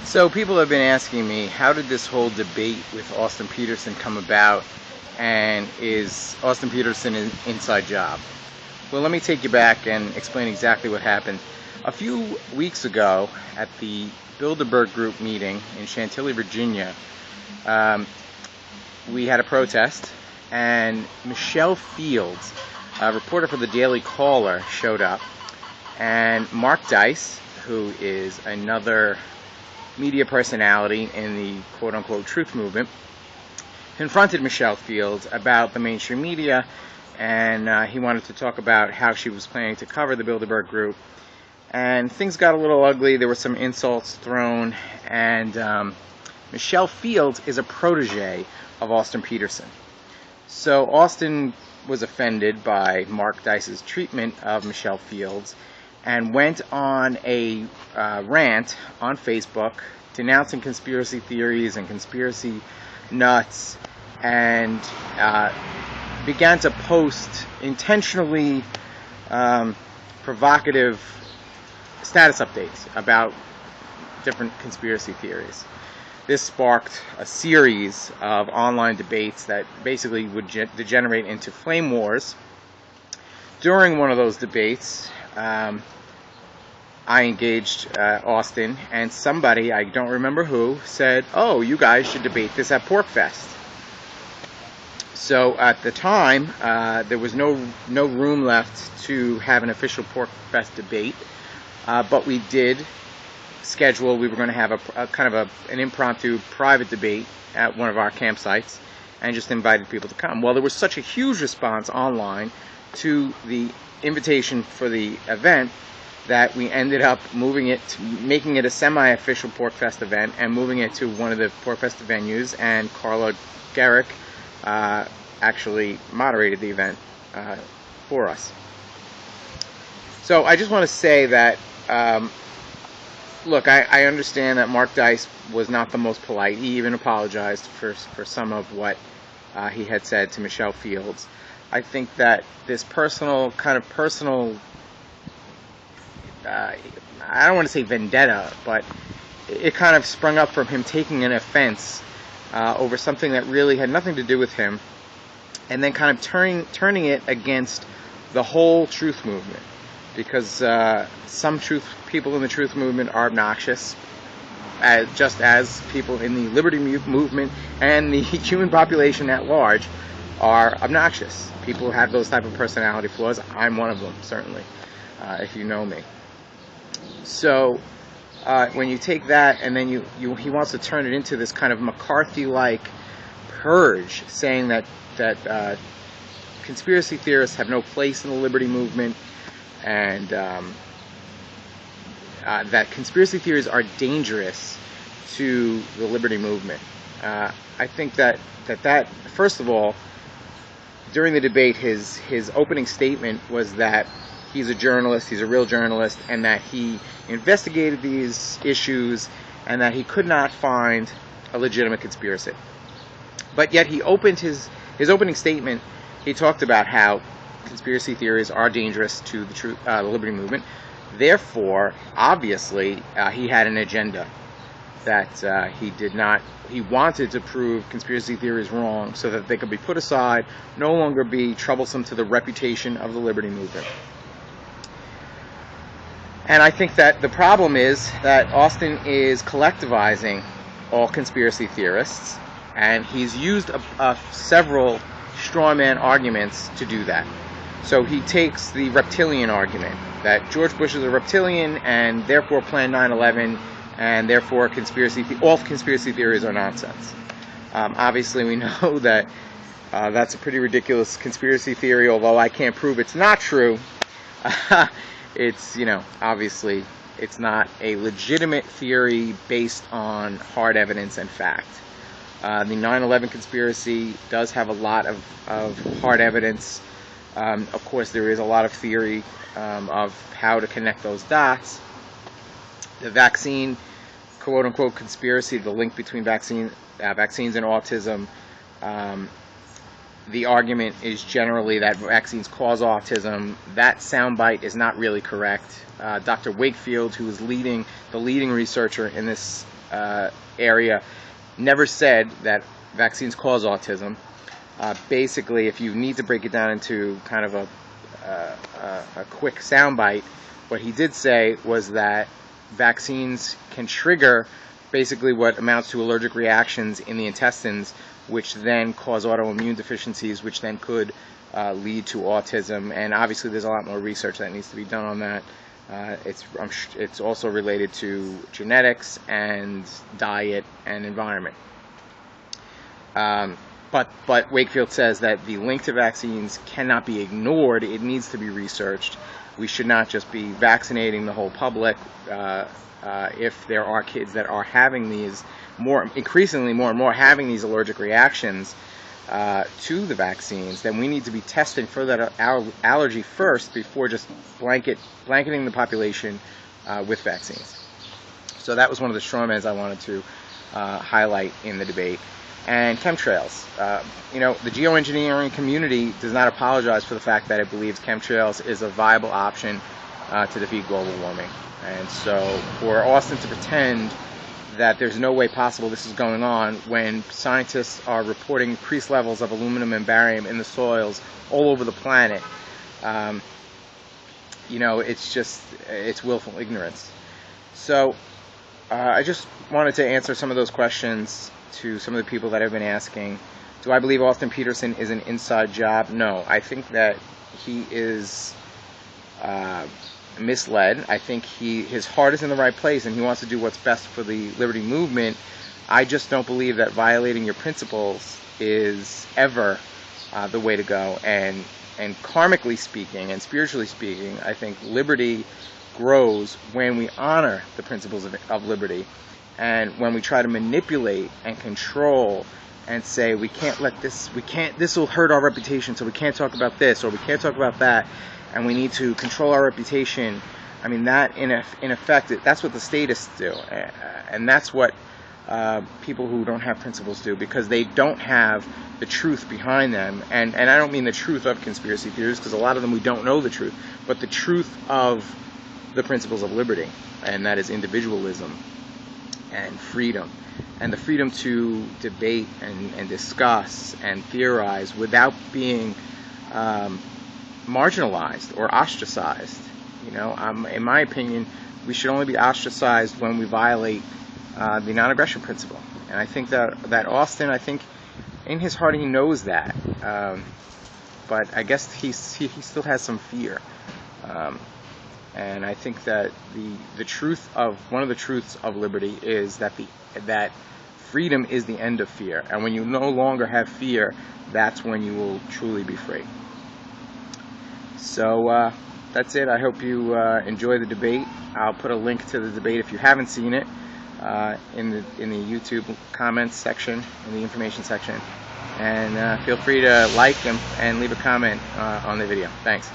So people have been asking me, how did this whole debate with Austin Petersen come about, and is Austin Petersen an inside job? Well, let me take you back and explain exactly what happened. A few weeks ago at the Bilderberg Group meeting in Chantilly, Virginia, we had a protest, and Michelle Fields, a reporter for the Daily Caller, showed up, and Mark Dice, who is another media personality in the quote-unquote truth movement, confronted Michelle Fields about the mainstream media, and he wanted to talk about how she was planning to cover the Bilderberg Group. And things got a little ugly. There were some insults thrown, and Michelle Fields is a protege of Austin Petersen. So Austin was offended by Mark Dice's treatment of Michelle Fields and went on a rant on Facebook denouncing conspiracy theories and conspiracy nuts, and began to post intentionally provocative status updates about different conspiracy theories. This sparked a series of online debates that basically would degenerate into flame wars. During one of those debates, I engaged Austin, and somebody, I don't remember who, said, "Oh, you guys should debate this at PorcFest." So at the time, there was no room left to have an official PorcFest debate, but we did schedule. We were going to have a kind of an impromptu private debate at one of our campsites, and just invited people to come. Well, there was such a huge response online to the invitation for the event that we ended up making it a semi-official PorcFest event, and moving it to one of the PorcFest venues, and Carla Garrick actually moderated the event for us. So I just want to say that, look, I understand that Mark Dice was not the most polite. He even apologized for some of what he had said to Michelle Fields. I think that this personal I don't want to say vendetta, but it kind of sprung up from him taking an offense over something that really had nothing to do with him, and then kind of turning it against the whole truth movement, because some people in the truth movement are obnoxious, just as people in the liberty movement and the human population at large are obnoxious. People have those type of personality flaws. I'm one of them, certainly, if you know me. So when you take that, and then he wants to turn it into this kind of McCarthy-like purge, saying that conspiracy theorists have no place in the liberty movement, and that conspiracy theories are dangerous to the liberty movement. I think that first of all, during the debate, his opening statement was that he's a journalist, he's a real journalist, and that he investigated these issues, and that he could not find a legitimate conspiracy. But yet he opened his opening statement, he talked about how conspiracy theories are dangerous to the liberty movement. Therefore, obviously, he had an agenda that he wanted to prove conspiracy theories wrong so that they could be put aside, no longer be troublesome to the reputation of the liberty movement. And I think that the problem is that Austin is collectivizing all conspiracy theorists, and he's used several straw man arguments to do that. So he takes the reptilian argument, that George Bush is a reptilian and therefore planned 9/11, and therefore all conspiracy theories are nonsense. Obviously, we know that that's a pretty ridiculous conspiracy theory, although I can't prove it's not true. It's, obviously, it's not a legitimate theory based on hard evidence and fact. The 9/11 conspiracy does have a lot of hard evidence. Of course, there is a lot of theory of how to connect those dots. The vaccine, quote-unquote, conspiracy, the link between vaccines and autism, the argument is generally that vaccines cause autism. That soundbite is not really correct. Dr. Wakefield, who is the leading researcher in this area never said that vaccines cause autism. Basically, if you need to break it down into kind of a quick soundbite, what he did say was that vaccines can trigger basically what amounts to allergic reactions in the intestines, which then cause autoimmune deficiencies, which then could lead to autism. And obviously there's a lot more research that needs to be done on that. It's also related to genetics and diet and environment. But Wakefield says that the link to vaccines cannot be ignored. It needs to be researched. We should not just be vaccinating the whole public. If there are kids that are having these increasingly more and more having these allergic reactions to the vaccines, then we need to be testing for that allergy first before just blanketing the population with vaccines. So that was one of the strawmans I wanted to highlight in the debate. And chemtrails. The geoengineering community does not apologize for the fact that it believes chemtrails is a viable option to defeat global warming. And so for Austin to pretend that there's no way possible this is going on when scientists are reporting increased levels of aluminum and barium in the soils all over the planet, it's willful ignorance. So I just wanted to answer some of those questions to some of the people that have been asking. Do I believe Austin Petersen is an inside job? No. I think that he is misled. I think his heart is in the right place and he wants to do what's best for the liberty movement. I just don't believe that violating your principles is ever the way to go. And karmically speaking and spiritually speaking, I think liberty grows when we honor the principles of liberty. And when we try to manipulate and control and say we can't let this, this will hurt our reputation, so we can't talk about this or we can't talk about that, and we need to control our reputation. I mean, that in effect, that's what the statists do, and that's what people who don't have principles do, because they don't have the truth behind them. And I don't mean the truth of conspiracy theories, because a lot of them we don't know the truth, but the truth of the principles of liberty, and that is individualism and freedom, and the freedom to debate and discuss and theorize without being marginalized or ostracized. In my opinion, we should only be ostracized when we violate the non-aggression principle. And I think that Austin, I think in his heart he knows that, but I guess he still has some fear. And I think that one of the truths of liberty is that freedom is the end of fear. And when you no longer have fear, that's when you will truly be free. So that's it. I hope you enjoy the debate. I'll put a link to the debate if you haven't seen it in the YouTube comments section, in the information section. And feel free to like and leave a comment on the video. Thanks.